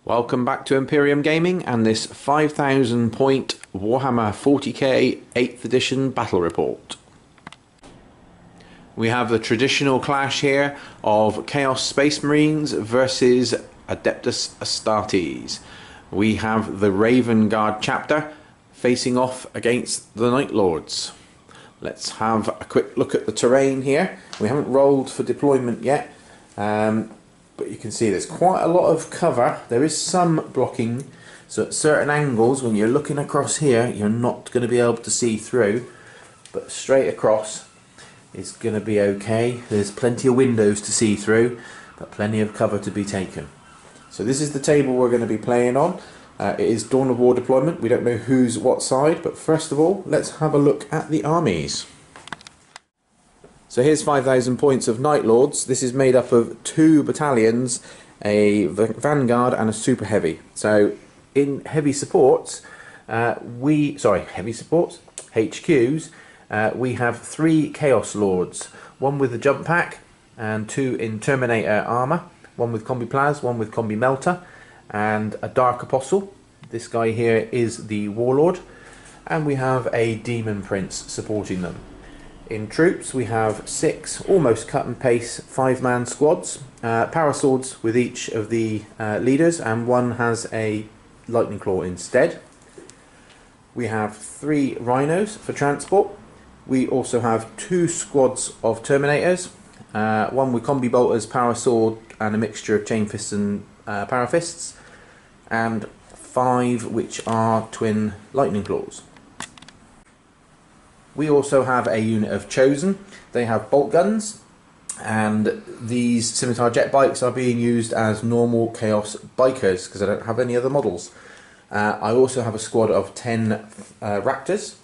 Welcome back to Imperium Gaming and this 5,000 point Warhammer 40k 8th edition battle report. We have the traditional clash here of Chaos Space Marines versus Adeptus Astartes. We have the Raven Guard chapter facing off against the Night Lords. Let's have a quick look at the terrain here. We haven't rolled for deployment yet. But you can see there's quite a lot of cover. There is some blocking, so at certain angles when you're looking across here you're not going to be able to see through, but straight across is going to be okay. There's plenty of windows to see through, but plenty of cover to be taken. So this is the table we're going to be playing on. It is Dawn of War deployment. We don't know who's what side, but first of all let's have a look at the armies. So here's 5,000 points of Night Lords. This is made up of 2 battalions, a Vanguard and a Super Heavy. So in heavy supports, HQs, we have 3 Chaos Lords. 1 with the jump pack and 2 in Terminator armour. 1 with Combi Plas, 1 with Combi Melta, and a Dark Apostle. This guy here is the Warlord. And we have a Demon Prince supporting them. In troops we have 6 almost cut and paste 5-man squads, power swords with each of the leaders, and 1 has a lightning claw instead. We have 3 rhinos for transport. We also have 2 squads of terminators, 1 with combi bolters, power sword and a mixture of chain fists and power fists, and 5 which are twin lightning claws. We also have a unit of Chosen. They have bolt guns, and these scimitar jet bikes are being used as normal Chaos bikers because I don't have any other models. I also have a squad of 10 Raptors.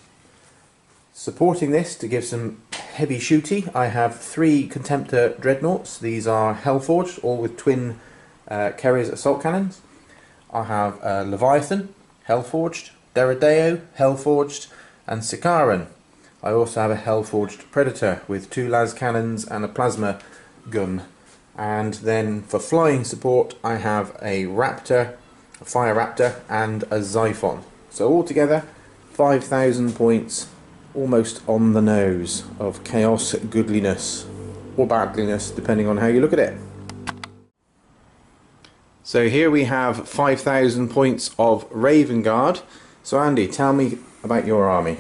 Supporting this to give some heavy shooty, I have 3 Contemptor Dreadnoughts. These are Hellforged, all with twin Carrier's assault cannons. I have Leviathan, Hellforged, Deredeo, Hellforged, and Sicaran. I also have a Hellforged Predator with 2 las cannons and a plasma gun. And then for flying support I have a Raptor, a Fire Raptor and a Xiphon. So altogether 5,000 points, almost on the nose, of Chaos goodliness or badliness depending on how you look at it. So here we have 5,000 points of Raven Guard. So Andy, tell me about your army.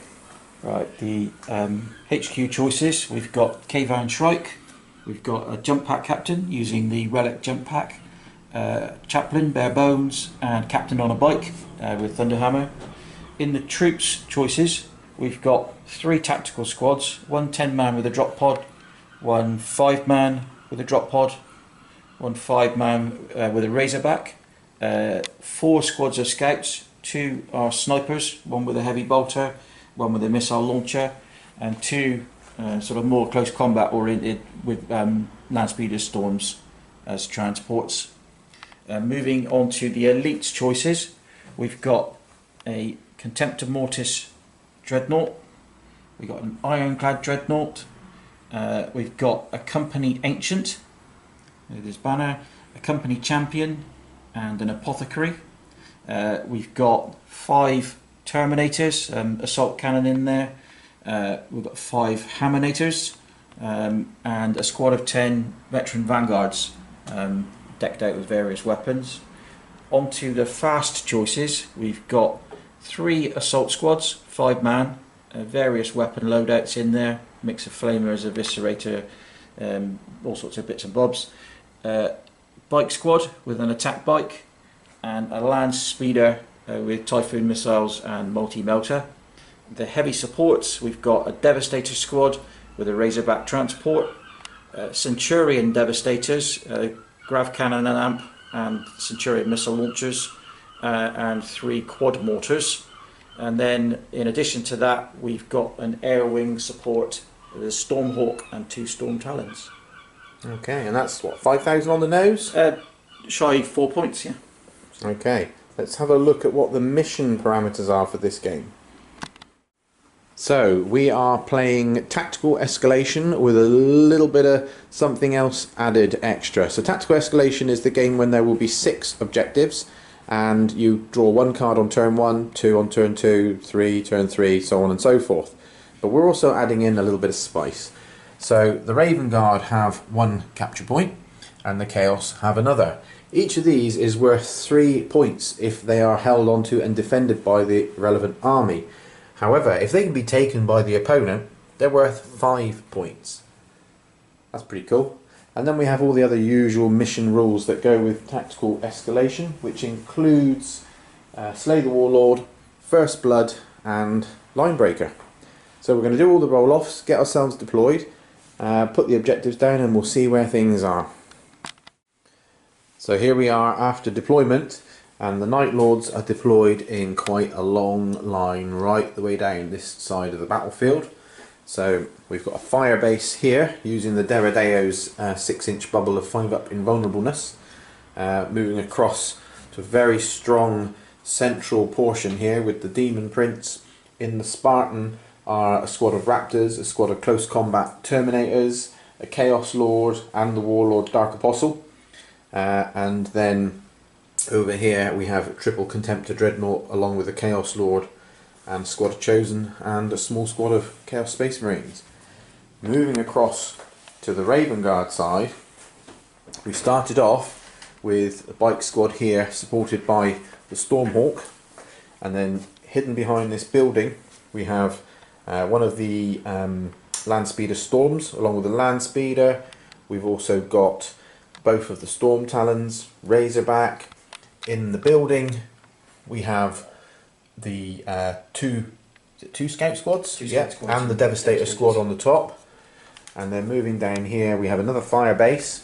Right, the HQ choices, we've got Kavan Shrike, we've got a jump pack captain using the Relic jump pack, chaplain, bare bones, and captain on a bike with Thunderhammer. In the troops choices, we've got 3 tactical squads, 1 10-man with a drop pod, 1 5-man with a drop pod, 1 5-man with a razorback, 4 squads of scouts, 2 are snipers, 1 with a heavy bolter, 1 with a missile launcher, and 2 sort of more close combat oriented with land speeder storms as transports. Moving on to the elites choices, we've got a Contemptor Mortis Dreadnought, we've got an Ironclad Dreadnought, we've got a Company Ancient with his banner, a Company Champion, and an Apothecary. We've got 5 Terminators, assault cannon in there. We've got 5 Hammonators and a squad of 10 veteran Vanguards decked out with various weapons. Onto the fast choices, we've got 3 assault squads, 5-man, various weapon loadouts in there, mix of flamers, eviscerator, all sorts of bits and bobs. Bike squad with an attack bike, and a land speeder with Typhoon missiles and multi-melter. The heavy supports, we've got a Devastator squad with a Razorback transport, Centurion Devastators, Grav Cannon and Amp, and Centurion missile launchers, and 3 quad mortars. And then in addition to that we've got an air wing support with a Stormhawk and 2 Storm Talons. Okay, and that's what, 5,000 on the nose? Shy 4 points, yeah. Okay, let's have a look at what the mission parameters are for this game. So we are playing Tactical Escalation with a little bit of something else added extra. So Tactical Escalation is the game when there will be 6 objectives and you draw 1 card on turn 1, 2 on turn 2, 3, turn 3, so on and so forth. But we're also adding in a little bit of spice. So the Raven Guard have 1 capture point and the Chaos have another. Each of these is worth 3 points if they are held onto and defended by the relevant army. However, if they can be taken by the opponent, they're worth 5 points. That's pretty cool. And then we have all the other usual mission rules that go with Tactical Escalation, which includes Slay the Warlord, First Blood and Line Breaker. So we're going to do all the roll-offs, get ourselves deployed, put the objectives down and we'll see where things are. So here we are after deployment. And the Night Lords are deployed in quite a long line right the way down this side of the battlefield. So we've got a fire base here using the Deredeo's 6-inch bubble of 5-up invulnerableness. Moving across to a very strong central portion here with the Demon Prince. In the Spartan are a squad of Raptors, a squad of Close Combat Terminators, a Chaos Lord and the Warlord Dark Apostle. And then over here we have Triple Contemptor Dreadnought along with the Chaos Lord and Squad of Chosen and a small squad of Chaos Space Marines. Moving across to the Raven Guard side, we started off with a bike squad here supported by the Stormhawk, and then hidden behind this building we have one of the Landspeeder Storms along with the Landspeeder. We've also got both of the Storm Talons, Razorback. In the building we have the two Scout Squads, and the Devastator Squad on the top. And then moving down here we have another fire base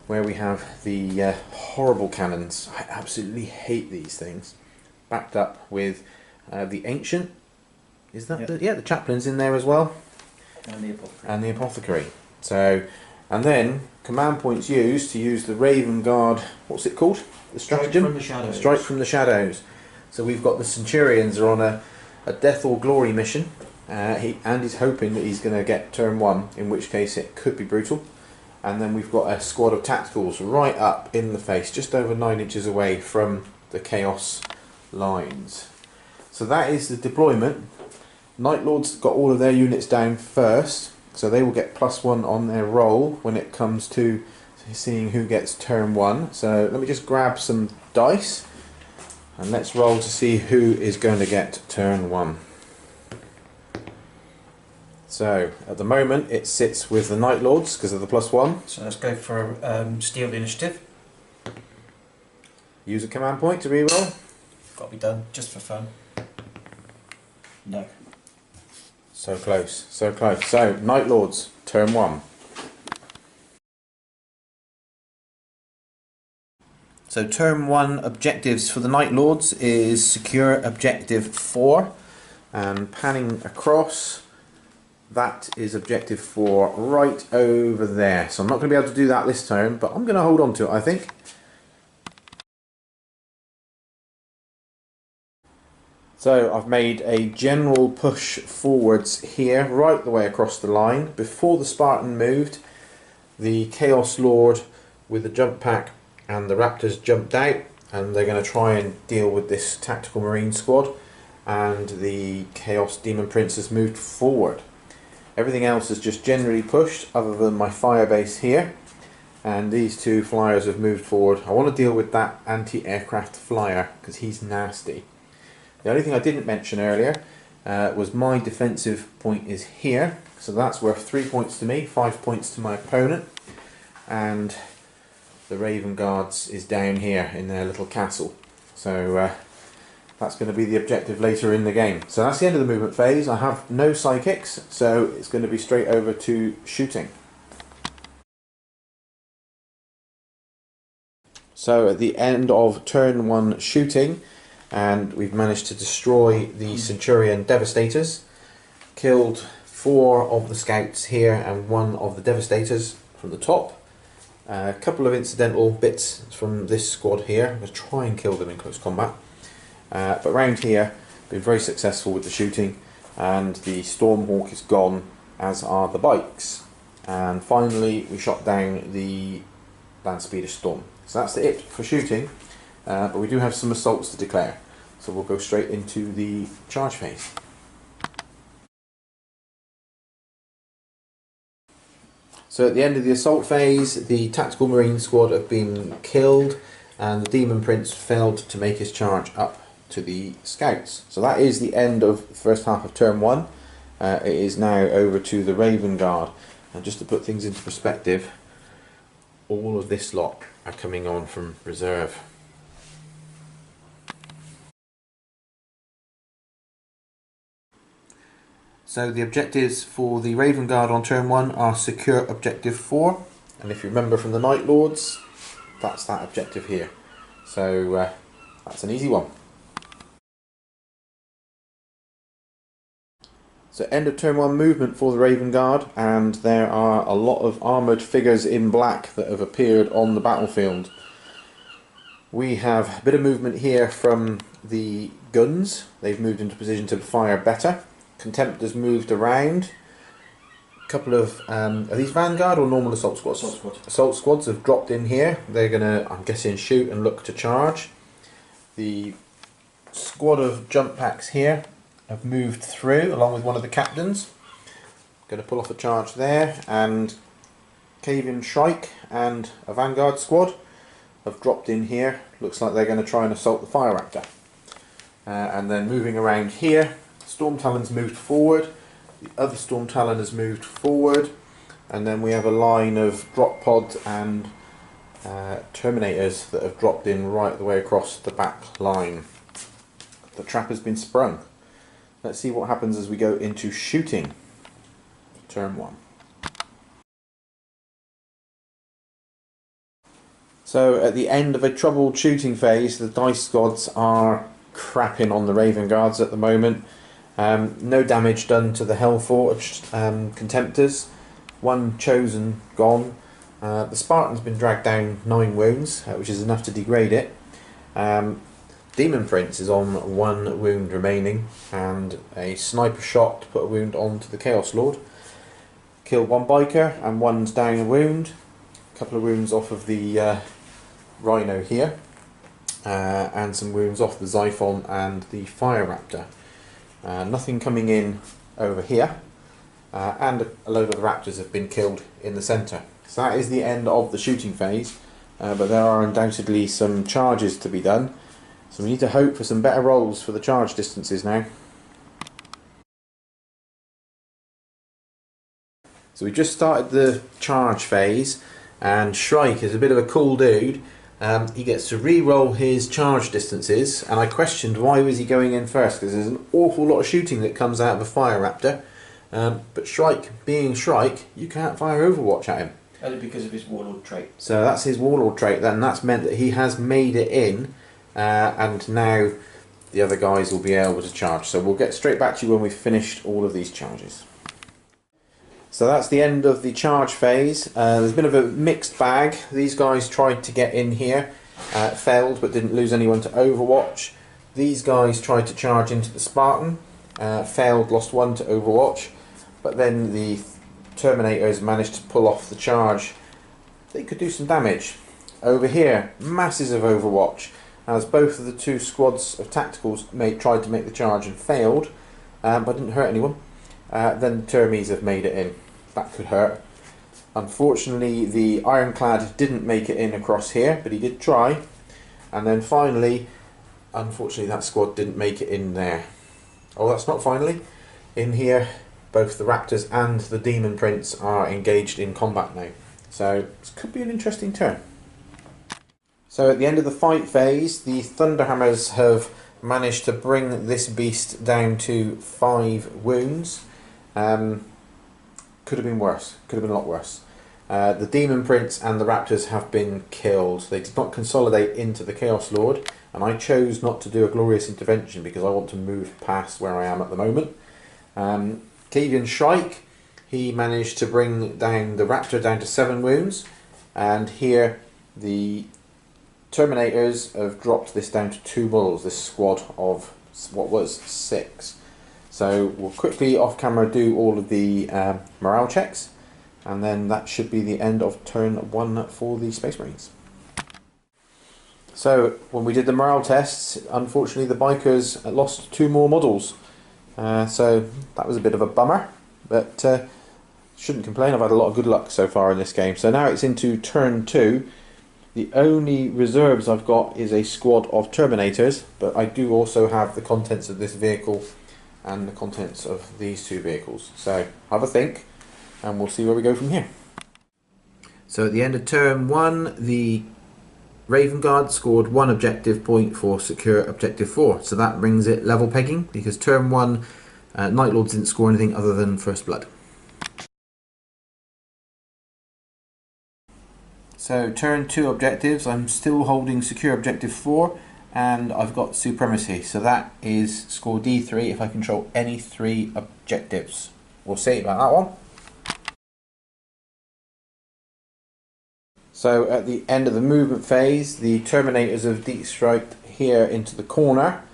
where we have the horrible cannons. I absolutely hate these things. Backed up with the Ancient. Is that the Chaplain's in there as well? And the Apothecary. So, and then command points used to use the Raven Guard, what's it called? The stratagem? Strike from the Shadows. Strike from the Shadows. So we've got the Centurions are on a death or glory mission. He's hoping that he's going to get turn 1, in which case it could be brutal. And then we've got a squad of Tacticals right up in the face, just over 9 inches away from the Chaos lines. So that is the deployment. Night Lords got all of their units down first, so they will get +1 on their roll when it comes to seeing who gets turn 1. So let me just grab some dice and let's roll to see who is going to get turn 1. So at the moment it sits with the Night Lords because of the +1. So let's go for Stealed Initiative. Use a command point to reroll. Got to be done just for fun. No. So close, so close. So Night Lords, turn 1. So turn 1 objectives for the Night Lords is secure objective 4, and panning across, that is objective 4 right over there. So I'm not going to be able to do that this turn, but I'm going to hold on to it, I think. So I've made a general push forwards here, right the way across the line. Before the Spartan moved, the Chaos Lord with the jump pack and the Raptors jumped out, and they're going to try and deal with this Tactical Marine squad, and the Chaos Demon Prince has moved forward. Everything else is just generally pushed other than my fire base here, and these 2 flyers have moved forward. I want to deal with that anti-aircraft flyer because he's nasty. The only thing I didn't mention earlier was my defensive point is here, so that's worth 3 points to me, 5 points to my opponent, and the Raven Guards is down here in their little castle. So that's going to be the objective later in the game. So that's the end of the movement phase. I have no psychics, so it's going to be straight over to shooting. So at the end of turn 1 shooting, and we've managed to destroy the Centurion Devastators, killed 4 of the Scouts here and 1 of the Devastators from the top. A couple of incidental bits from this squad here. I'm going to try and kill them in close combat. But round here, been very successful with the shooting. and the Stormhawk is gone, as are the bikes. And finally we shot down the Land Speeder Storm. So that's it for shooting, but we do have some assaults to declare, so we'll go straight into the charge phase. So at the end of the assault phase, the Tactical Marine squad have been killed and the Demon Prince failed to make his charge up to the scouts. So that is the end of the first half of turn 1. It is now over to the Raven Guard. And just to put things into perspective, all of this lot are coming on from reserve. So the objectives for the Raven Guard on turn 1 are secure objective 4, and if you remember from the Night Lords, that's that objective here. So that's an easy one. So end of turn 1 movement for the Raven Guard, and there are a lot of armoured figures in black that have appeared on the battlefield. We have a bit of movement here from the guns. They've moved into position to fire better. Contemptors moved around. A couple of are these Vanguard or normal assault squads? Assault squads have dropped in here. They're gonna, I'm guessing, shoot and look to charge. The squad of jump packs here have moved through along with one of the captains. Going to pull off a charge there, and Cave-in Shrike and a Vanguard squad have dropped in here. Looks like they're going to try and assault the Fire Raptor. And then moving around here, Storm Talon's moved forward, the other Storm Talon has moved forward, and then we have a line of drop pods and Terminators that have dropped in right the way across the back line. The trap has been sprung. Let's see what happens as we go into shooting. Turn 1. So at the end of a troubled shooting phase, the dice squads are crapping on the Raven Guards at the moment. No damage done to the Hellforged Contemptors. One chosen gone. The Spartan's been dragged down 9 wounds, which is enough to degrade it. Demon Prince is on 1 wound remaining, and a sniper shot to put a wound onto the Chaos Lord. Killed 1 biker and 1's down a wound. A couple of wounds off of the Rhino here, and some wounds off the Xiphon and the Fire Raptor. Nothing coming in over here, and a load of the Raptors have been killed in the centre. So that is the end of the shooting phase, but there are undoubtedly some charges to be done. So we need to hope for some better rolls for the charge distances now. So we just started the charge phase, and Shrike is a bit of a cool dude. He gets to re-roll his charge distances, and I questioned why was he going in first, because there's an awful lot of shooting that comes out of a Fire Raptor. But Shrike, being Shrike, you can't fire Overwatch at him. Only because of his Warlord trait. So that's his Warlord trait then, that's meant that he has made it in, and now the other guys will be able to charge. So we'll get straight back to you when we've finished all of these charges. So that's the end of the charge phase. There's a bit of a mixed bag. These guys tried to get in here, failed but didn't lose anyone to Overwatch. These guys tried to charge into the Spartan, failed, lost 1 to Overwatch, but then the Terminators managed to pull off the charge. They could do some damage. Over here, masses of Overwatch, as both of the 2 squads of tacticals tried to make the charge and failed, but didn't hurt anyone. Then the Termies have made it in. That could hurt. Unfortunately, the Ironclad didn't make it in across here, but he did try. And then finally, unfortunately, that squad didn't make it in there. Oh, that's not finally. In here, both the Raptors and the Demon Prince are engaged in combat now. So this could be an interesting turn. So at the end of the fight phase, the Thunderhammers have managed to bring this beast down to 5 wounds. Could have been worse, could have been a lot worse. The Demon Prince and the Raptors have been killed. They did not consolidate into the Chaos Lord, and I chose not to do a glorious intervention because I want to move past where I am at the moment. Cave-in Shrike, he managed to bring down the Raptor down to 7 wounds, and here the Terminators have dropped this down to 2 models, this squad of what was 6. So we'll quickly off camera do all of the morale checks, and then that should be the end of turn 1 for the Space Marines. So when we did the morale tests, unfortunately the bikers lost 2 more models. So that was a bit of a bummer, but shouldn't complain. I've had a lot of good luck so far in this game. So now it's into turn 2. The only reserves I've got is a squad of Terminators, but I do also have the contents of this vehicle and the contents of these 2 vehicles. So have a think, and we'll see where we go from here. So at the end of turn 1, the Raven Guard scored 1 objective point for secure objective 4. So that brings it level pegging, because turn 1, Night Lords didn't score anything other than First Blood. So turn 2 objectives, I'm still holding secure objective 4, and I've got supremacy. So that is score D3 if I control any 3 objectives. We'll see about that one. So at the end of the movement phase, the Terminators have destriked here into the corner,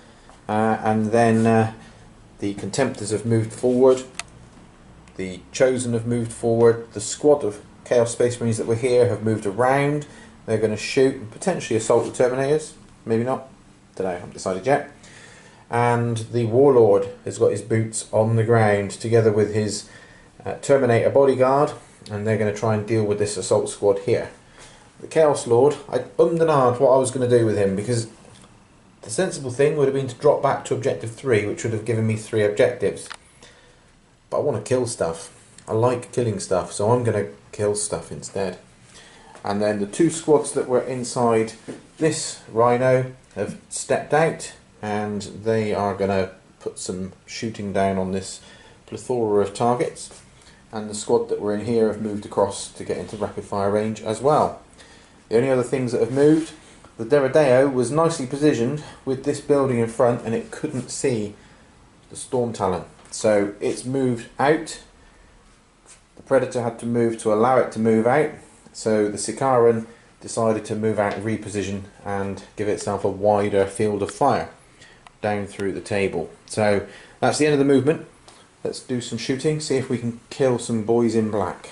and then the Contemptors have moved forward, the Chosen have moved forward, the squad of Chaos Space Marines that were here have moved around. They're going to shoot and potentially assault the Terminators, maybe not, don't know, I haven't decided yet. And the Warlord has got his boots on the ground together with his Terminator bodyguard, and they're going to try and deal with this assault squad here. The Chaos Lord, I ummed and ahed what I was going to do with him, because the sensible thing would have been to drop back to objective 3, which would have given me 3 objectives. But I want to kill stuff. I like killing stuff, so I'm going to kill stuff instead. And then the 2 squads that were inside this Rhino have stepped out, and they are going to put some shooting down on this plethora of targets. And the squad that were in here have moved across to get into rapid fire range as well. The only other things that have moved, the Deredeo was nicely positioned with this building in front, and it couldn't see the Storm Talon. So it's moved out. The Predator had to move to allow it to move out. So the Sicaran decided to move out and reposition and give itself a wider field of fire down through the table. So that's the end of the movement. Let's do some shooting, see if we can kill some boys in black.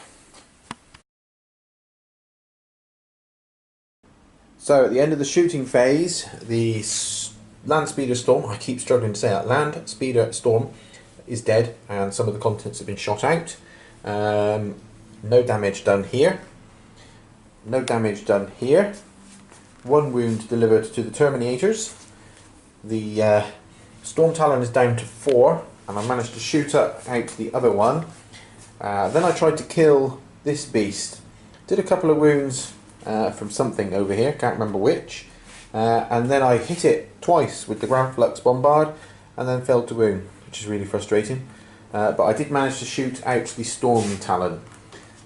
So at the end of the shooting phase, the Land Speeder Storm, I keep struggling to say that, Land Speeder Storm is dead, and some of the contents have been shot out. No damage done here. No damage done here. 1 wound delivered to the Terminators. The Storm Talon is down to 4, and I managed to shoot out the other one. Then I tried to kill this beast. Did a couple of wounds from something over here, can't remember which. And then I hit it twice with the Grand Flux Bombard, and then failed to wound, which is really frustrating. But I did manage to shoot out the Storm Talon,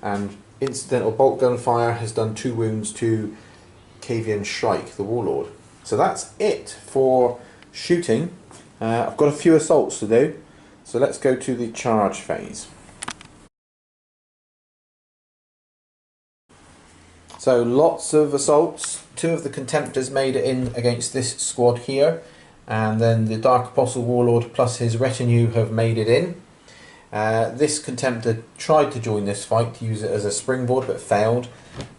and incidental bolt gunfire has done 2 wounds to Kavian Shrike, the Warlord. So that's it for shooting. I've got a few assaults to do, so let's go to the charge phase. So lots of assaults. 2 of the Contemptors made it in against this squad here, and then the Dark Apostle Warlord plus his retinue have made it in. This Contemptor tried to join this fight to use it as a springboard, but failed.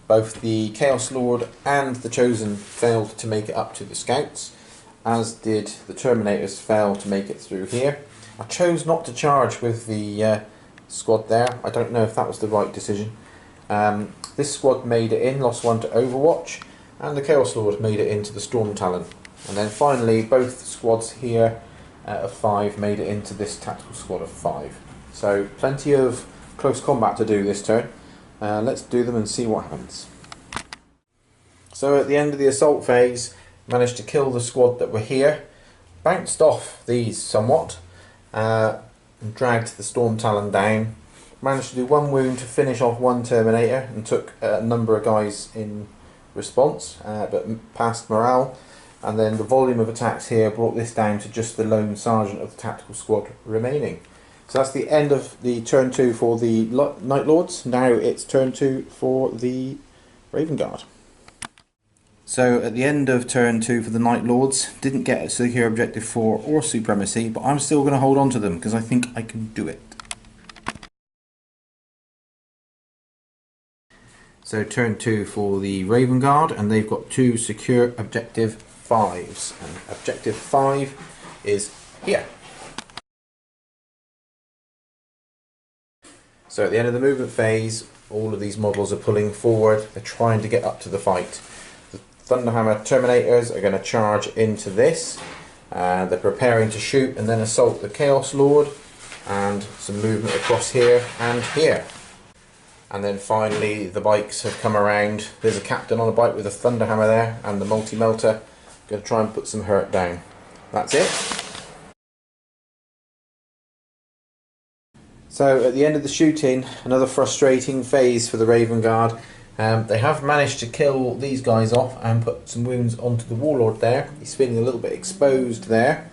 Both the Chaos Lord and the Chosen failed to make it up to the Scouts, as did the Terminators fail to make it through here. I chose not to charge with the squad there. I don't know if that was the right decision. This squad made it in, lost 1 to Overwatch, and the Chaos Lord made it into the Storm Talon. And then finally, both squads here of 5 made it into this tactical squad of 5. So plenty of close combat to do this turn. Let's do them and see what happens. So at the end of the assault phase, managed to kill the squad that were here, bounced off these somewhat, and dragged the Storm Talon down. Managed to do 1 wound to finish off 1 Terminator, and took a number of guys in response, but passed morale. And then the volume of attacks here brought this down to just the lone sergeant of the tactical squad remaining. So that's the end of the turn 2 for the Night Lords. Now it's turn 2 for the Raven Guard. So at the end of turn 2 for the Night Lords, didn't get secure objective 4 or supremacy, but I'm still going to hold on to them because I think I can do it. So turn 2 for the Raven Guard, and they've got 2 secure objective 5s, and objective 5 is here. So at the end of the movement phase, all of these models are pulling forward, they're trying to get up to the fight. The Thunderhammer Terminators are going to charge into this, and they're preparing to shoot and then assault the Chaos Lord, and some movement across here and here. And then finally the bikes have come around. There's a captain on a bike with a Thunderhammer there, and the multi-melter going to try and put some hurt down. That's it. So at the end of the shooting, another frustrating phase for the Raven Guard. They have managed to kill these guys off and put some wounds onto the Warlord there. He's feeling a little bit exposed there.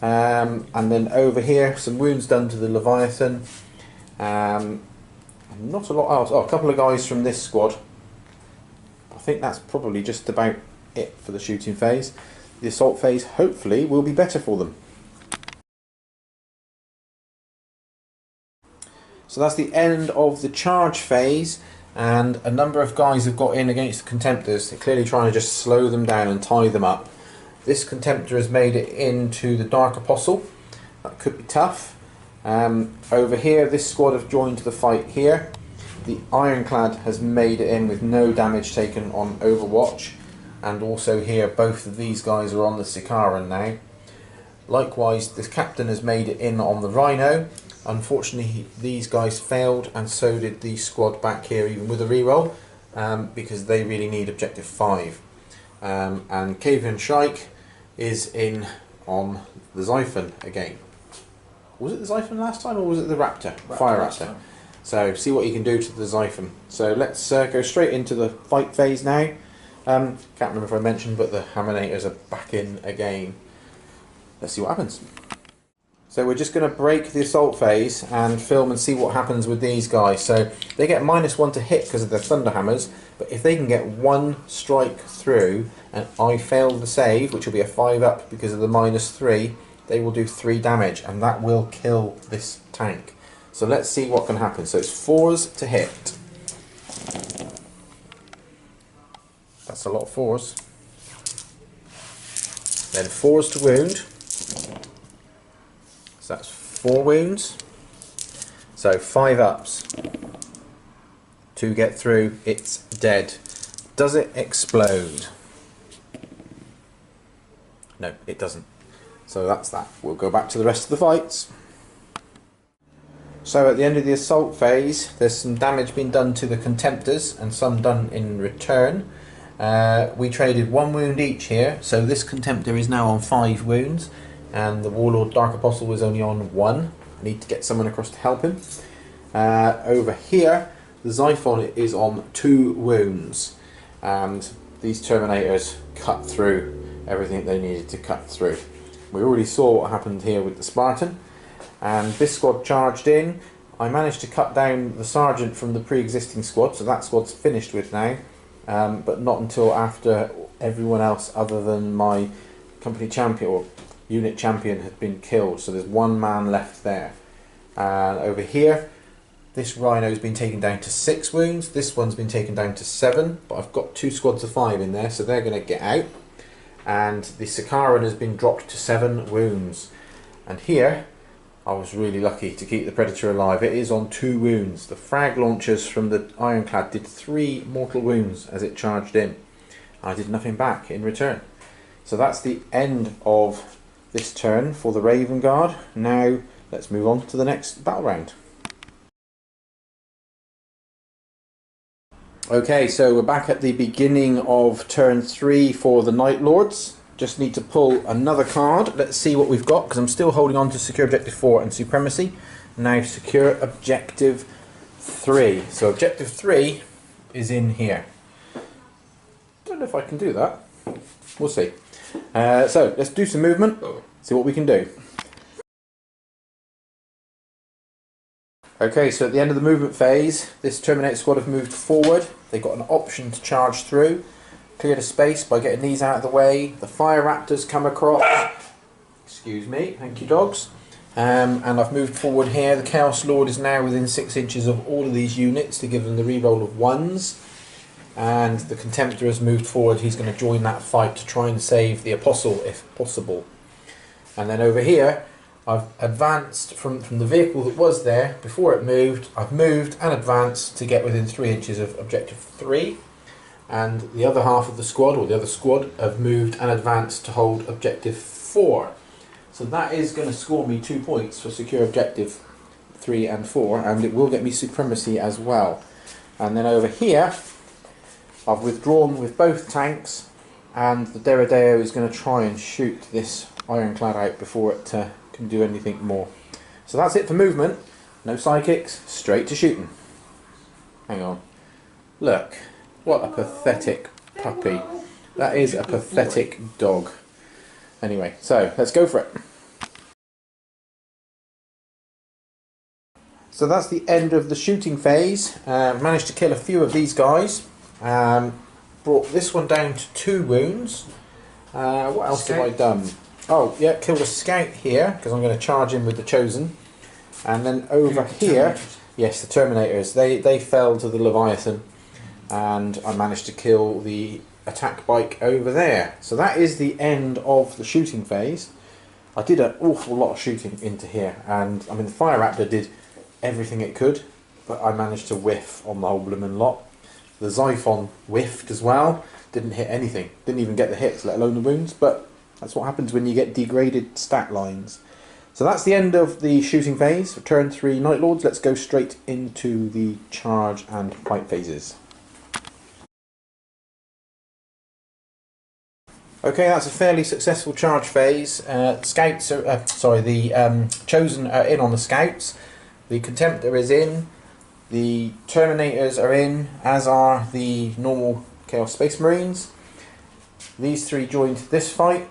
And then over here, some wounds done to the Leviathan. Not a lot else. Oh, a couple of guys from this squad. I think that's probably just about it for the shooting phase. The assault phase hopefully will be better for them. So that's the end of the charge phase, and a number of guys have got in against the Contemptors. They're clearly trying to just slow them down and tie them up. This Contemptor has made it into the Dark Apostle. That could be tough. Over here, this squad have joined the fight here. The Ironclad has made it in with no damage taken on Overwatch, and also here both of these guys are on the Sicaran now. Likewise, the Captain has made it in on the Rhino. Unfortunately, these guys failed, and so did the squad back here, even with a reroll, because they really need objective 5. And Kavian Shrike is in on the Xiphon again. Was it the Xiphon last time, or was it the Raptor? Fire Raptor. So see what you can do to the Xiphon. So let's go straight into the fight phase now. Can't remember if I mentioned, but the Hammonators are back in again. Let's see what happens. So we're just going to break the assault phase and film and see what happens with these guys. So they get -1 to hit because of their Thunderhammers, but if they can get 1 strike through and I fail the save, which will be a 5 up because of the -3, they will do 3 damage, and that will kill this tank. So let's see what can happen. So it's 4s to hit. That's a lot of 4s. Then 4s to wound. So that's 4 wounds. So 5 ups. To get through, it's dead. Does it explode? No, it doesn't. So that's that. We'll go back to the rest of the fights. So at the end of the assault phase, there's some damage being done to the Contemptors and some done in return. We traded 1 wound each here, so this Contemptor is now on 5 wounds, and the Warlord Dark Apostle was only on 1. I need to get someone across to help him. Over here, the Xiphon is on 2 wounds, and these Terminators cut through everything they needed to cut through. We already saw what happened here with the Spartan, and this squad charged in. I managed to cut down the Sergeant from the pre-existing squad, so that squad's finished with now, but not until after everyone else other than my company champion or unit champion had been killed. So there's 1 man left there. And over here, this Rhino's been taken down to 6 wounds. This one's been taken down to 7, but I've got 2 squads of 5 in there, so they're going to get out. And the Sicaran has been dropped to 7 wounds. And here, I was really lucky to keep the Predator alive. It is on 2 wounds. The frag launchers from the Ironclad did 3 mortal wounds as it charged in. I did nothing back in return. So that's the end of this turn for the Raven Guard. Now let's move on to the next battle round. Okay, so we're back at the beginning of turn 3 for the Night Lords. Just need to pull another card. Let's see what we've got, because I'm still holding on to Secure Objective 4 and Supremacy. Now Secure Objective 3. So Objective 3 is in here. Don't know if I can do that. We'll see. So let's do some movement, see what we can do. Okay, so at the end of the movement phase, this Terminator squad have moved forward. They've got an option to charge through. clear the space by getting these out of the way. The Fire Raptors come across. Excuse me, thank you dogs. And I've moved forward here. The Chaos Lord is now within 6 inches of all of these units to give them the reroll of 1s. And the Contemptor has moved forward. He's going to join that fight to try and save the Apostle if possible. And then over here, I've advanced from the vehicle that was there before it moved. I've moved and advanced to get within 3 inches of objective 3. And the other half of the squad, or the other squad, have moved and advanced to hold objective 4. So that is going to score me 2 points for secure objective 3 and 4, and it will get me supremacy as well. And then over here, I've withdrawn with both tanks, and the Deredeo is going to try and shoot this ironclad out before it can do anything more. So that's it for movement. No psychics, straight to shooting. Hang on. Look, what a pathetic puppy. That is a pathetic dog. Anyway, so let's go for it. So that's the end of the shooting phase. Managed to kill a few of these guys. Brought this one down to 2 wounds. What else have I done? Oh, yeah, killed a scout here, because I'm going to charge in with the Chosen. And then over here, yes, the Terminators, they fell to the Leviathan. And I managed to kill the attack bike over there. So that is the end of the shooting phase. I did an awful lot of shooting into here, and I mean the Fire Raptor did everything it could, but I managed to whiff on the whole bloomin' lot. The Xiphon whiffed as well, didn't hit anything, didn't even get the hits, let alone the wounds, but that's what happens when you get degraded stat lines. So that's the end of the shooting phase for turn 3 Night Lords. Let's go straight into the charge and fight phases. Okay, that's a fairly successful charge phase. Scouts are, the Chosen are in on the Scouts. The Contemptor is in. The Terminators are in, as are the normal Chaos Space Marines. These 3 joined this fight.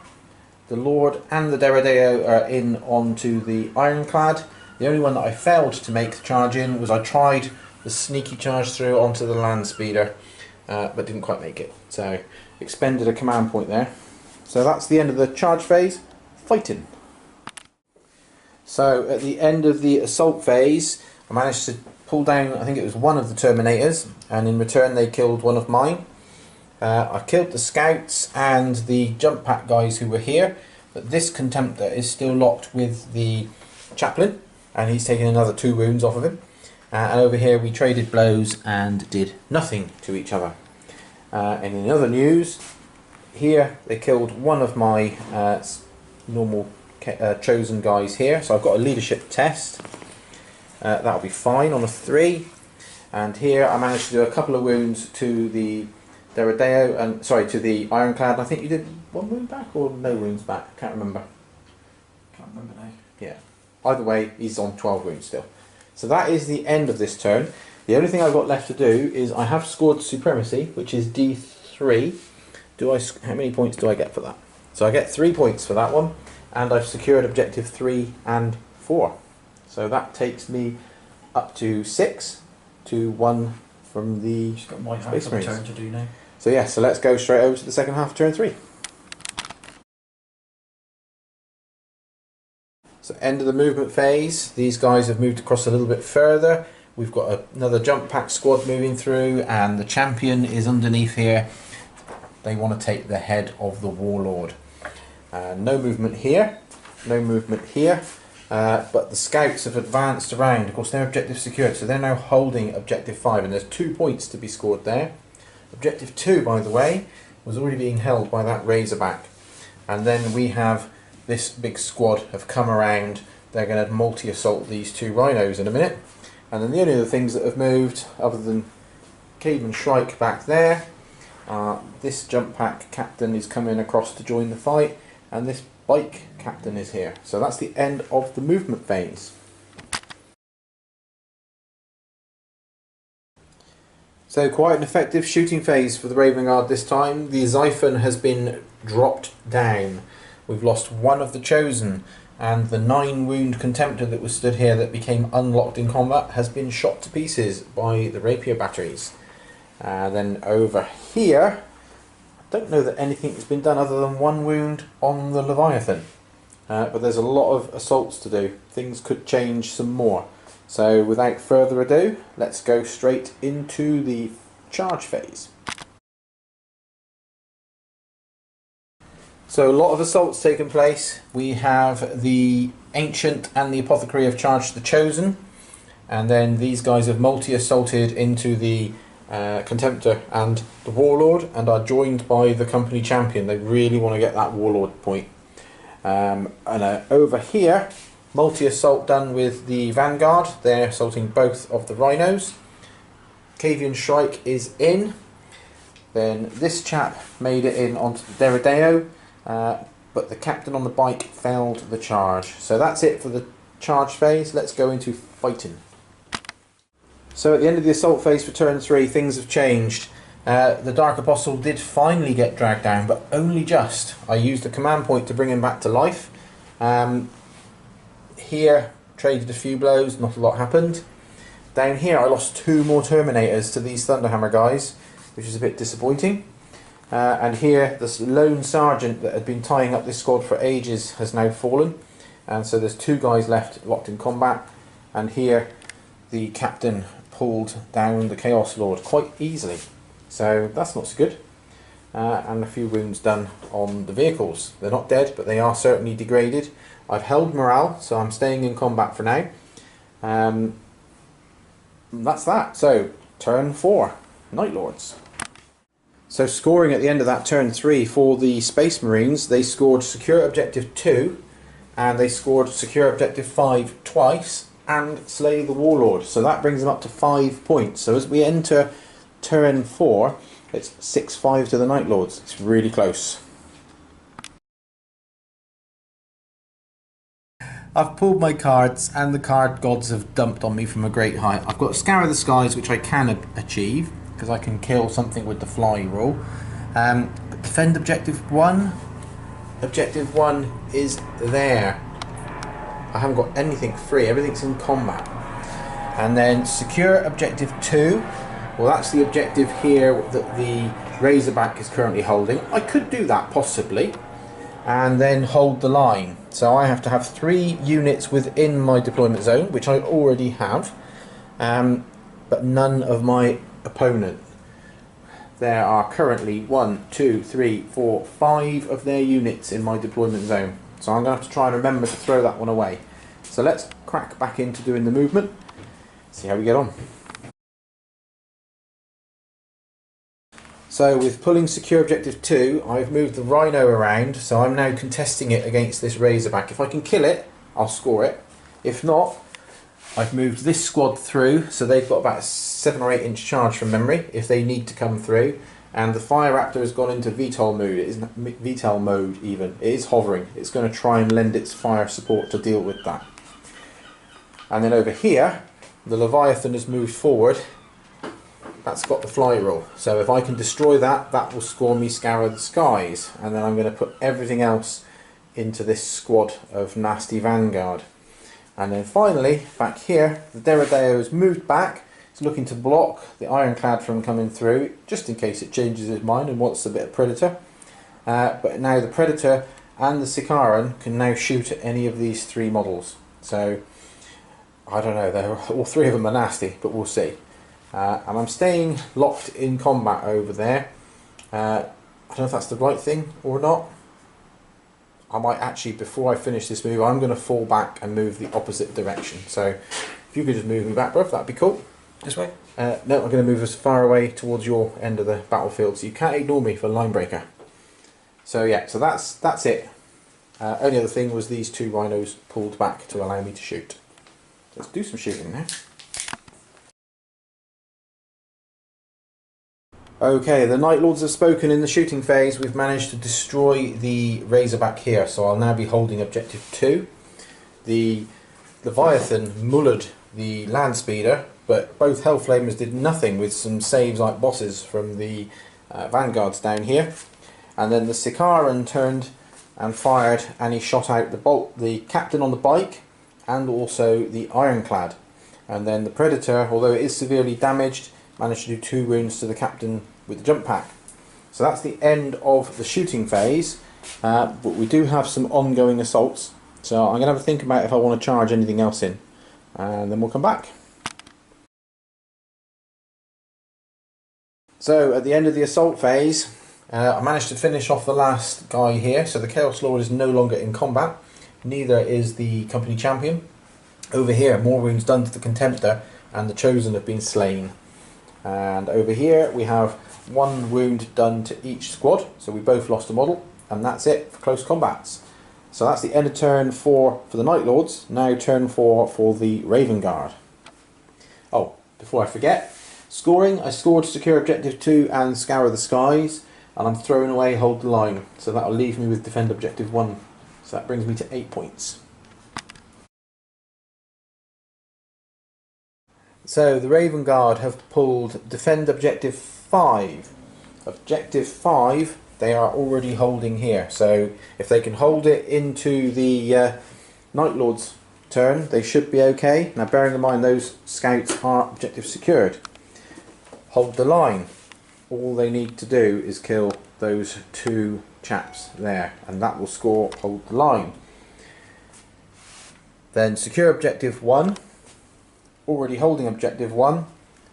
The Lord and the Deredeo are in onto the Ironclad. The only one that I failed to make the charge in was I tried the sneaky charge through onto the Land Speeder, but didn't quite make it. So expended a command point there. So that's the end of the charge phase. Fighting. So at the end of the assault phase, I managed to pull down, I think it was one of the Terminators, and in return they killed one of mine. I killed the Scouts and the jump pack guys who were here, but this Contemptor is still locked with the Chaplain, and he's taken another 2 wounds off of him. And over here we traded blows and did nothing to each other. And in other news, here they killed one of my normal Chosen guys here, so I've got a leadership test. That'll be fine on a 3. And here I managed to do a couple of wounds to the Deredeo, and sorry, to the Ironclad. I think you did 1 wound back or no wounds back. Can't remember. Can't remember now. Yeah. Either way, he's on 12 wounds still. So that is the end of this turn. The only thing I've got left to do is I have scored supremacy, which is D3. How many points do I get for that? So I get 3 points for that one, and I've secured objective 3 and 4. So that takes me up to 6 to 1 from the Just got my Space Marines. turn to do now. So yeah, so let's go straight over to the second half of turn 3. So end of the movement phase. These guys have moved across a little bit further. We've got another jump pack squad moving through, and the champion is underneath here. They want to take the head of the Warlord. No movement here, no movement here, but the Scouts have advanced around. Of course, their objective secured, so they're now holding objective 5, and there's 2 points to be scored there. Objective 2, by the way, was already being held by that Razorback. And then we have this big squad have come around. They're going to multi-assault these 2 rhinos in a minute. And then the only other things that have moved, other than Caveman Shrike back there, this jump pack captain is coming across to join the fight, and this bike captain is here. So that's the end of the movement phase. So quite an effective shooting phase for the Raven Guard this time. The Xiphon has been dropped down. We've lost one of the Chosen, and the 9 wound Contemptor that was stood here that became unlocked in combat has been shot to pieces by the rapier batteries. Then over here, don't know that anything has been done other than one wound on the Leviathan. But there's a lot of assaults to do. Things could change some more. So without further ado, let's go straight into the charge phase. So a lot of assaults taken place. We have the Ancient and the Apothecary have charged the Chosen, and then these guys have multi-assaulted into the Contemptor and the Warlord, and are joined by the Company Champion. They really want to get that Warlord point. Over here, multi-assault done with the Vanguard. They're assaulting both of the Rhinos. Kavian Shrike is in. Then this chap made it in onto the Deredeo, but the captain on the bike failed the charge. So that's it for the charge phase. Let's go into fighting. So at the end of the assault phase for turn 3, things have changed. The Dark Apostle did finally get dragged down, but only just. I used the command point to bring him back to life. Here, traded a few blows, not a lot happened. Down here I lost 2 more Terminators to these Thunderhammer guys, which is a bit disappointing. And here, this lone sergeant that had been tying up this squad for ages has now fallen. And so there's 2 guys left locked in combat. And here, the captain pulled down the Chaos Lord quite easily. So that's not so good. And a few wounds done on the vehicles. They're not dead, but they are certainly degraded. I've held morale, so I'm staying in combat for now. That's that. So, turn 4, Night Lords. So scoring at the end of that turn 3 for the Space Marines, they scored Secure Objective 2, and they scored Secure Objective 5 twice, and Slay the Warlord. So that brings them up to 5 points. So as we enter turn 4, it's 6-5 to the Night Lords. It's really close. I've pulled my cards, and the card gods have dumped on me from a great height. I've got Scour the Skies, which I can achieve, because I can kill something with the fly roll. But defend Objective 1. Objective 1 is there. I haven't got anything free, everything's in combat. And then secure Objective 2. Well, that's the objective here that the Razorback is currently holding. I could do that, possibly, and then hold the line. So I have to have 3 units within my deployment zone, which I already have, but none of my opponent. There are currently 1, 2, 3, 4, 5 of their units in my deployment zone. So I'm going to have to try and remember to throw that one away. So let's crack back into doing the movement, see how we get on. So with pulling Secure Objective 2, I've moved the Rhino around, so I'm now contesting it against this Razorback. If I can kill it, I'll score it. If not, I've moved this squad through, so they've got about a 7 or 8 inch charge from memory, if they need to come through. And the Fire Raptor has gone into VTOL mode, it isn't VTOL mode even, it is hovering. It's going to try and lend its fire support to deal with that. And then over here, the Leviathan has moved forward. That's got the fly roll, so if I can destroy that, that will score me Scour the Skies, and then I'm going to put everything else into this squad of nasty Vanguard. And then finally, back here, the Deredeo has moved back. It's looking to block the Ironclad from coming through, just in case it changes its mind and wants a bit of Predator. But now the Predator and the Sicaran can now shoot at any of these 3 models. So, I don't know, all 3 of them are nasty, but we'll see. And I'm staying locked in combat over there. I don't know if that's the right thing or not. I might actually, before I finish this move, I'm going to fall back and move the opposite direction. So if you could just move me back, bruv, that'd be cool. This way? No, I'm going to move as far away towards your end of the battlefield, so you can't ignore me for line breaker. So yeah, so that's it. Only other thing was these 2 Rhinos pulled back to allow me to shoot. Let's do some shooting now. Okay, the Night Lords have spoken in the shooting phase. We've managed to destroy the Razorback here, so I'll now be holding Objective 2. The Leviathan mullered the Land Speeder, but both Hellflamers did nothing with some saves like bosses from the Vanguards down here. And then the Sicaran turned and fired, and he shot out the captain on the bike and also the Ironclad. And then the Predator, although it is severely damaged, managed to do 2 wounds to the captain with the jump pack. So that's the end of the shooting phase, but we do have some ongoing assaults. So I'm going to have a think about if I want to charge anything else in, and then we'll come back. So at the end of the assault phase, I managed to finish off the last guy here. So the Chaos Lord is no longer in combat, neither is the company champion. Over here, more wounds done to the Contemptor, and the Chosen have been slain. And over here we have 1 wound done to each squad, so we both lost a model, and that's it for close combats. So that's the end of turn 4 for the Night Lords. Now turn 4 for the Raven Guard. Oh, before I forget, scoring, I scored Secure Objective 2 and Scour the Skies, and I'm throwing away Hold the Line, so that'll leave me with Defend Objective 1. So that brings me to 8 points. So the Raven Guard have pulled Defend Objective 5. Objective 5 they are already holding here, so if they can hold it into the Night Lord's turn, they should be okay. Now bearing in mind those scouts are objective secured. Hold the line. All they need to do is kill those 2 chaps there, and that will score hold the line. Then secure Objective 1, already holding Objective 1,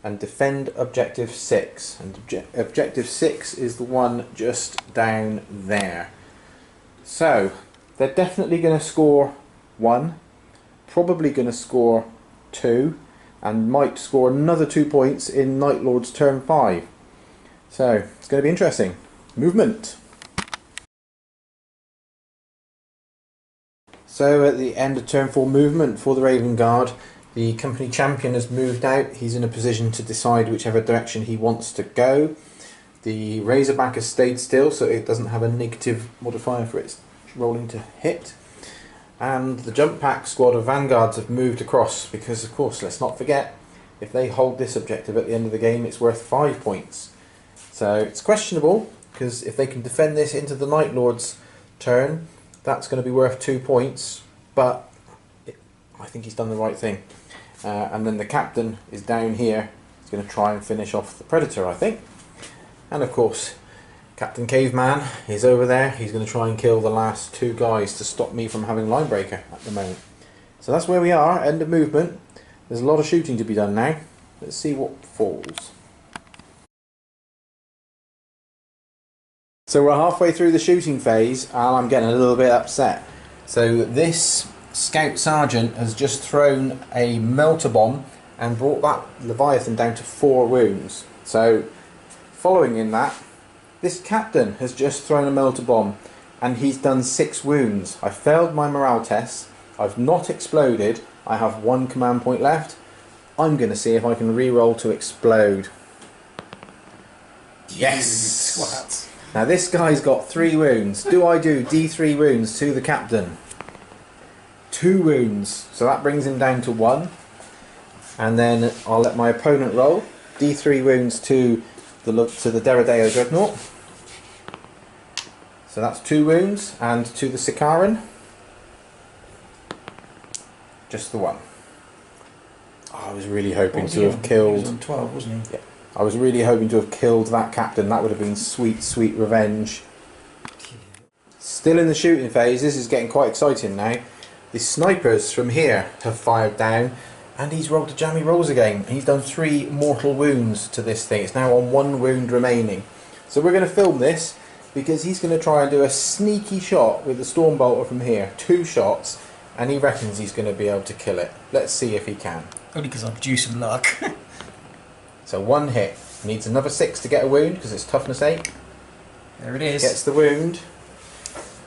and defend Objective 6. And Objective 6 is the one just down there. So they're definitely going to score 1, probably going to score 2, and might score another 2 points in Night Lord's turn 5. So it's going to be interesting. Movement. So at the end of turn 4 movement for the Raven Guard, the company champion has moved out. He's in a position to decide whichever direction he wants to go. The Razorback has stayed still, so it doesn't have a negative modifier for its rolling to hit. And the jump pack squad of Vanguards have moved across because, of course, let's not forget, if they hold this objective at the end of the game, it's worth 5 points. So it's questionable, because if they can defend this into the Night Lord's turn, that's going to be worth 2 points, but I think he's done the right thing. And then the captain is down here. He's going to try and finish off the Predator, I think. And of course, Captain Caveman is over there. He's going to try and kill the last 2 guys to stop me from having Linebreaker at the moment. So that's where we are, end of movement. There's a lot of shooting to be done now. Let's see what falls. So we're halfway through the shooting phase, and I'm getting a little bit upset. So this Scout Sergeant has just thrown a melter bomb and brought that Leviathan down to 4 wounds. So following in that, this captain has just thrown a melter bomb and he's done 6 wounds. I failed my morale test, I've not exploded, I have 1 command point left. I'm going to see if I can re-roll to explode. Yes! Now this guy's got 3 wounds. Do I do D3 wounds to the captain? 2 wounds, so that brings him down to 1, and then I'll let my opponent roll D3 wounds to the Deredeo Dreadnought, so that's 2 wounds, and to the Sicaran just the 1. Oh, I was really hoping to have killed. He was on 12, wasn't he? Yeah, I was really hoping to have killed that captain. That would have been sweet, sweet revenge. Still in the shooting phase. This is getting quite exciting now. The snipers from here have fired down, and he's rolled a jammy rolls again. He's done 3 mortal wounds to this thing. It's now on 1 wound remaining. So we're going to film this because he's going to try and do a sneaky shot with the Stormbolter from here. 2 shots, and he reckons he's going to be able to kill it. Let's see if he can. Only because I'm due some luck. So 1 hit. Needs another 6 to get a wound because it's toughness 8. There it is. Gets the wound.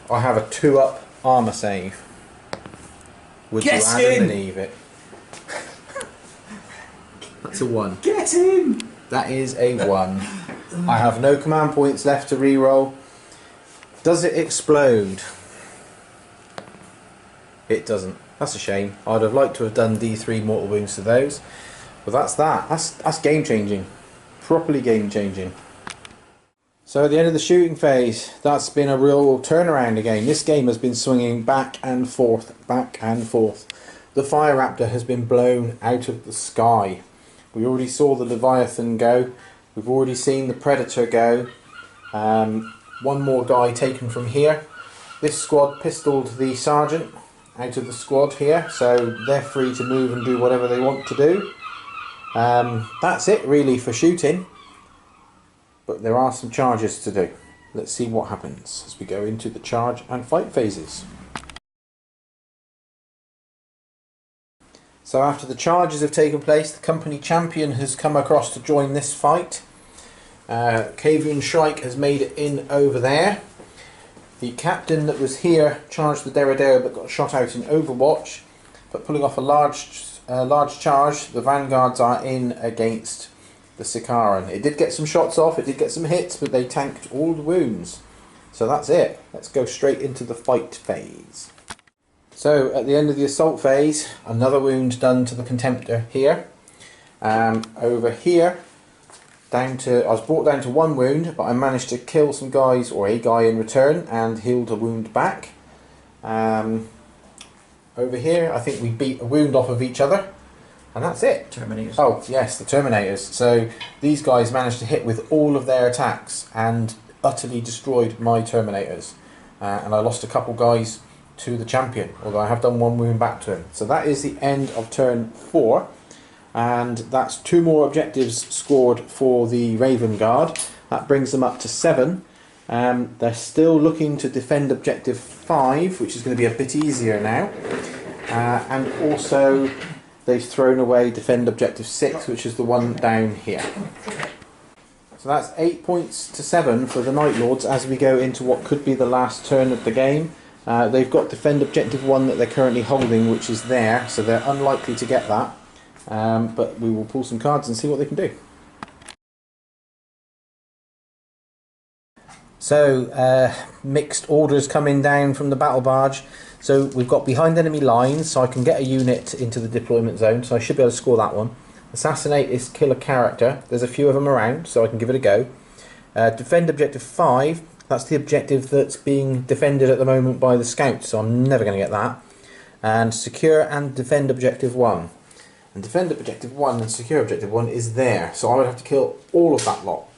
I have a 2-up armour save. Would you Adam believe it? That's a 1. Get him! That is a 1. I have no command points left to re-roll. Does it explode? It doesn't. That's a shame. I'd have liked to have done D3 mortal wounds to those. But that's that. That's game changing. Properly game changing. So at the end of the shooting phase, that's been a real turnaround again. This game has been swinging back and forth, back and forth. The Fire Raptor has been blown out of the sky. We already saw the Leviathan go. We've already seen the Predator go. One more guy taken from here. This squad pistoled the sergeant out of the squad here, so they're free to move and do whatever they want to do. That's it really for shooting, but there are some charges to do. Let's see what happens as we go into the charge and fight phases. So after the charges have taken place, the company champion has come across to join this fight. Kavian Shrike has made it in over there. The captain that was here charged the Derridero but got shot out in Overwatch. But pulling off a large charge, the vanguards are in against the Sikaran. It did get some shots off, it did get some hits, but they tanked all the wounds. So that's it. Let's go straight into the fight phase. So at the end of the assault phase, another wound done to the Contemptor here. Over here, I was brought down to one wound, but I managed to kill some guys, or a guy in return, and healed a wound back. Over here, I think we beat a wound off of each other, and that's it. Terminators. Oh yes, the Terminators. So these guys managed to hit with all of their attacks and utterly destroyed my Terminators. And I lost a couple guys to the champion, although I have done one wound back to him. So that is the end of turn 4, and that's 2 more objectives scored for the Raven Guard. That brings them up to 7. They're still looking to defend objective 5, which is going to be a bit easier now, and also they've thrown away defend objective 6, which is the one down here. So that's 8 points to 7 for the Night Lords as we go into what could be the last turn of the game. They've got defend objective 1 that they're currently holding, which is there, so they're unlikely to get that. But we will pull some cards and see what they can do. So, mixed orders coming down from the battle barge. So we've got behind enemy lines, so I can get a unit into the deployment zone, so I should be able to score that one. Assassinate is kill a character. There's a few of them around, so I can give it a go. Defend objective 5. That's the objective that's being defended at the moment by the scouts, so I'm never going to get that. And secure and defend objective 1. And defend objective 1 and secure objective 1 is there, so I would have to kill all of that lot.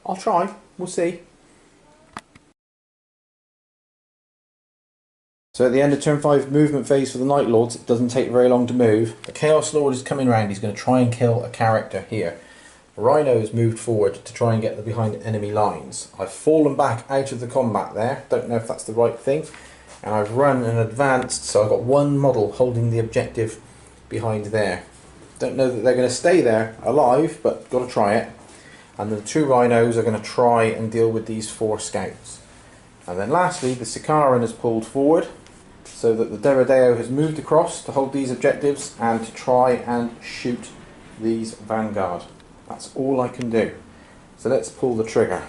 I'll try, we'll see. So at the end of turn 5 movement phase for the Night Lords, it doesn't take very long to move. The Chaos Lord is coming round, he's going to try and kill a character here. Rhino has moved forward to try and get the behind enemy lines. I've fallen back out of the combat there, don't know if that's the right thing. And I've run and advanced, so I've got one model holding the objective behind there. Don't know that they're going to stay there alive, but got to try it. And the 2 Rhinos are going to try and deal with these 4 scouts. And then lastly, the Sikaran has pulled forward, so that the Derrideo has moved across to hold these objectives and to try and shoot these Vanguard. That's all I can do. So let's pull the trigger.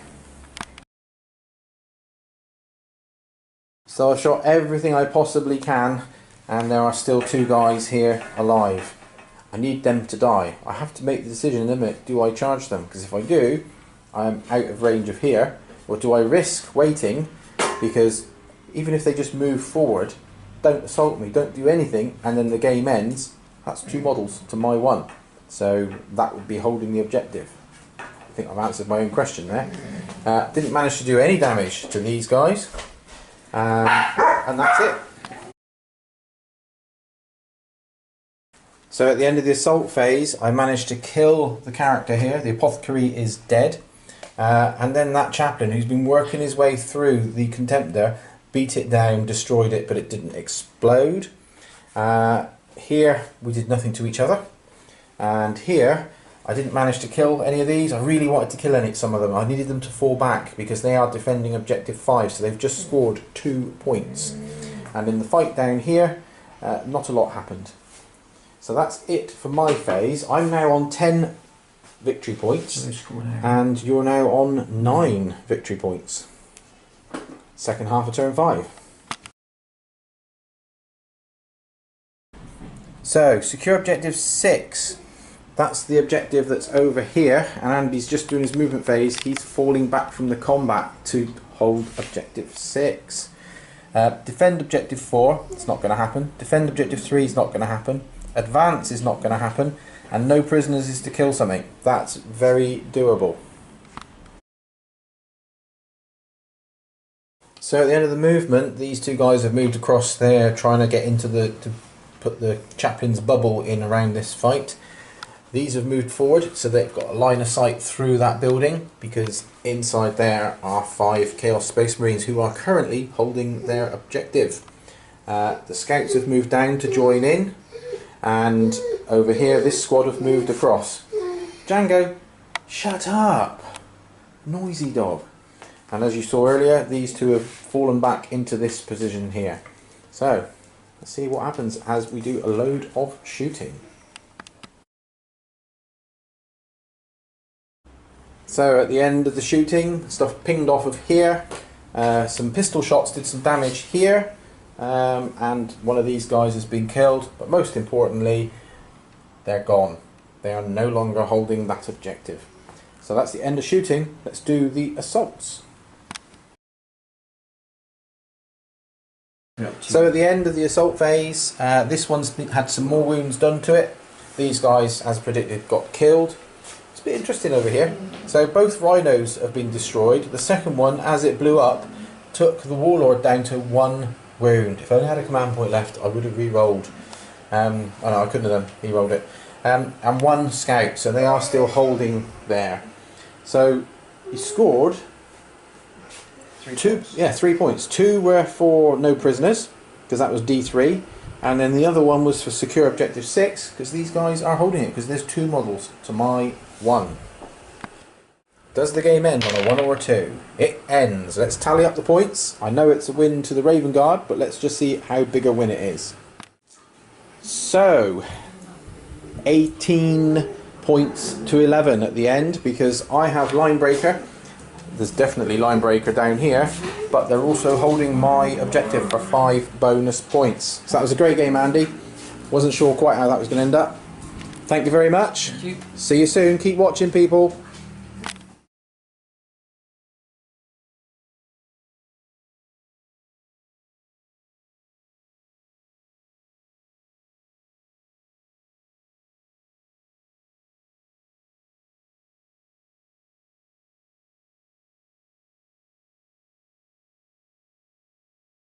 So I've shot everything I possibly can, and there are still 2 guys here alive. I need them to die. I have to make the decision in a minute, do I charge them? Because if I do, I'm out of range of here. Or do I risk waiting, because even if they just move forward, don't assault me, don't do anything, and then the game ends, that's 2 models to my 1. So that would be holding the objective. I think I've answered my own question there. Didn't manage to do any damage to these guys. And that's it. So at the end of the assault phase, I managed to kill the character here. The apothecary is dead. And then that chaplain who's been working his way through the Contemptor beat it down, destroyed it, but it didn't explode. Here we did nothing to each other. And here I didn't manage to kill any of these. I really wanted to kill some of them. I needed them to fall back because they are defending objective 5, so they've just scored 2 points. And in the fight down here, not a lot happened. So that's it for my phase. I'm now on 10 victory points, and you're now on 9 victory points. Second half of turn 5. So, secure objective 6. That's the objective that's over here, and Andy's just doing his movement phase. He's falling back from the combat to hold objective 6. Defend objective 4, it's not going to happen. Defend objective 3 is not going to happen. Advance is not going to happen. And no prisoners is to kill something. That's very doable. So at the end of the movement, these two guys have moved across there, trying to get into to put the chaplain's bubble in around this fight. These have moved forward, so they've got a line of sight through that building, because inside there are 5 Chaos Space Marines who are currently holding their objective. The scouts have moved down to join in, and over here this squad have moved across. Django, shut up! Noisy dog. And as you saw earlier, these two have fallen back into this position here. So, let's see what happens as we do a load of shooting. So at the end of the shooting, stuff pinged off of here. Some pistol shots did some damage here. And one of these guys has been killed. But most importantly, they're gone. They are no longer holding that objective. So that's the end of shooting. Let's do the assaults. So at the end of the assault phase, this one's had some more wounds done to it. These guys, as predicted, got killed. It's a bit interesting over here. So both rhinos have been destroyed. The second one, as it blew up, took the warlord down to 1 wound. If I only had a command point left, I would have re-rolled. Oh no, I couldn't have done. He rolled it. And 1 scout, so they are still holding there. So he scored 3 points. 2 were for no prisoners, because that was D3, and then the other one was for secure objective 6, because these guys are holding it, because there's 2 models to my 1. Does the game end on a 1 or a 2? It ends. Let's tally up the points. I know it's a win to the Raven Guard, but let's just see how big a win it is. So, 18 points to 11 at the end, because I have Line Breaker. There's definitely Line Breaker down here, but they're also holding my objective for 5 bonus points. So that was a great game, Andy. Wasn't sure quite how that was going to end up. Thank you very much. Thank you. See you soon. Keep watching, people.